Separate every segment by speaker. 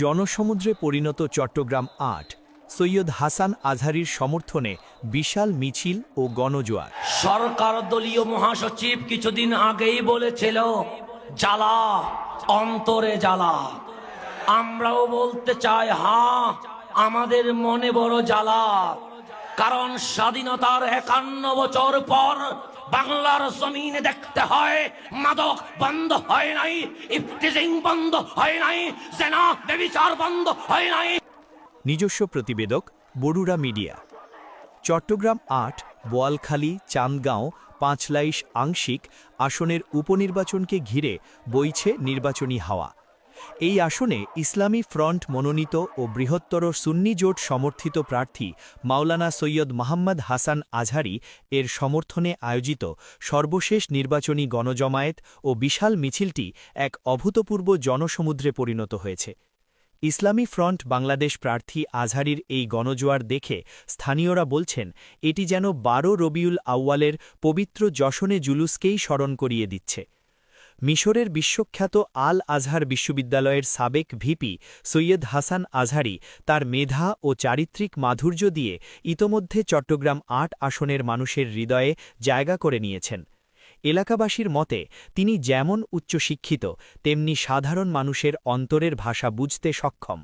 Speaker 1: জনসমুদ্রে পরিণত চট্টগ্রাম ৮ সৈয়দ হাসান আজহারীর সমর্থনে বিশাল মিছিল ও গণজোয়ার।
Speaker 2: সরকার দলীয় মহাসচিব কিছুদিন আগেই বলেছিল জ্বালা অন্তরে জ্বালা। আমরাও বলতে চাই হ্যাঁ, আমাদের মনে বড় জ্বালা। কারণ স্বাধীনতার ৫১ বছর পর বাংলার জমিনে দেখতে হয় মাদক বন্ধ হয় নাই, ইফটিজিং বন্ধ হয় নাই, জেনা ব্যভিচার বন্ধ হয় নাই।
Speaker 1: নিজস্ব প্রতিবেদক বরুড়া মিডিয়া। চট্টগ্রাম ৮, বোয়ালখালী, চান্দগাঁও, পাঁচলাইশ আংশিক আসনের উপনির্বাচনকে ঘিরে বইছে নির্বাচনী হাওয়া। এই আসনে ইসলামী ফ্রন্ট মনোনীত ও বৃহত্তর সুন্নি জোট সমর্থিত প্রার্থী মাওলানা সৈয়দ মোহাম্মদ হাসান আজহারী এর সমর্থনে আয়োজিত সর্বশেষ নির্বাচনী গণজমায়েত ও বিশাল মিছিলটি এক অভূতপূর্ব জনসমুদ্রে পরিণত হয়েছে। ইসলামী ফ্রন্ট বাংলাদেশ প্রার্থী আজহারীর এই গণজোয়ার দেখে স্থানীয়রা বলছেন, এটি যেন ১২ রবিউল আউয়ালের পবিত্র যশনে জুলুসকেই স্মরণ করিয়ে দিচ্ছে। মিশরের বিশ্বখ্যাত আল আজহার বিশ্ববিদ্যালয়ের সাবেক ভিপি সৈয়দ হাসান আজহারী তার মেধা ও চারিত্রিক মাধুর্য দিয়ে ইতোমধ্যে চট্টগ্রাম ৮ আসনের মানুষের হৃদয়ে জায়গা করে নিয়েছেন। এলাকাবাসীর মতে তিনি যেমন উচ্চশিক্ষিত তেমনি সাধারণ মানুষের অন্তরের ভাষা বুঝতে সক্ষম।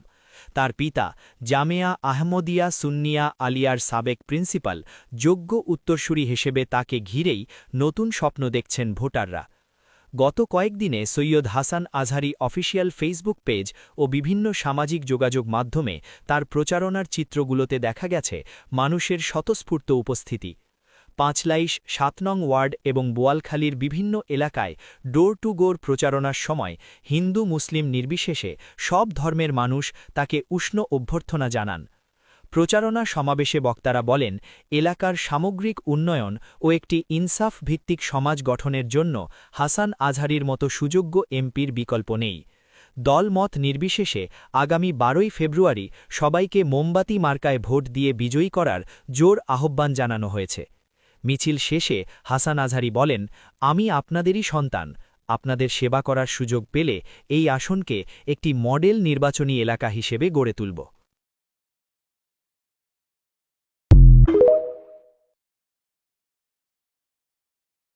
Speaker 1: তার পিতা জামেয়া আহমদিয়া সুন্নিয়া আলিয়ার সাবেক প্রিন্সিপাল যোগ্য উত্তরসূরি হিসেবে তাকে ঘিরেই নতুন স্বপ্ন দেখছেন ভোটাররা। গত কয়েকদিনে Syed Hasan Azhari official Facebook page ও বিভিন্ন সামাজিক যোগাযোগ মাধ্যমে তার প্রচারণার চিত্রগুলোতে দেখা গেছে মানুষের স্বতঃস্ফূর্ত উপস্থিতি। পাঁচলাইশ ৭ নং ওয়ার্ড এবং বোয়ালখালীর বিভিন্ন এলাকায় ডোর টু ডোর প্রচারণার সময় হিন্দু মুসলিম নির্বিশেষে সব ধর্মের মানুষ তাকে উষ্ণ অভ্যর্থনা জানান। প্রচারণা সমাবেশে বক্তারা বলেন, এলাকার সামগ্রিক উন্নয়ন ও একটি ইনসাফ ভিত্তিক সমাজ গঠনের জন্য হাসান আজহারীর মতো সুযোগ্য এমপির বিকল্প নেই। দলমত নির্বিশেষে আগামী ১২ ফেব্রুয়ারি সবাইকে মোমবাতি মার্কায় ভোট দিয়ে বিজয়ী করার জোর আহ্বান জানানো হয়েছে। মিছিল শেষে হাসান আজহারী বলেন, আমি আপনাদেরই সন্তান। আপনাদের সেবা করার সুযোগ পেলে এই আসনকে একটি মডেল নির্বাচনী এলাকা হিসেবে গড়ে তুলব।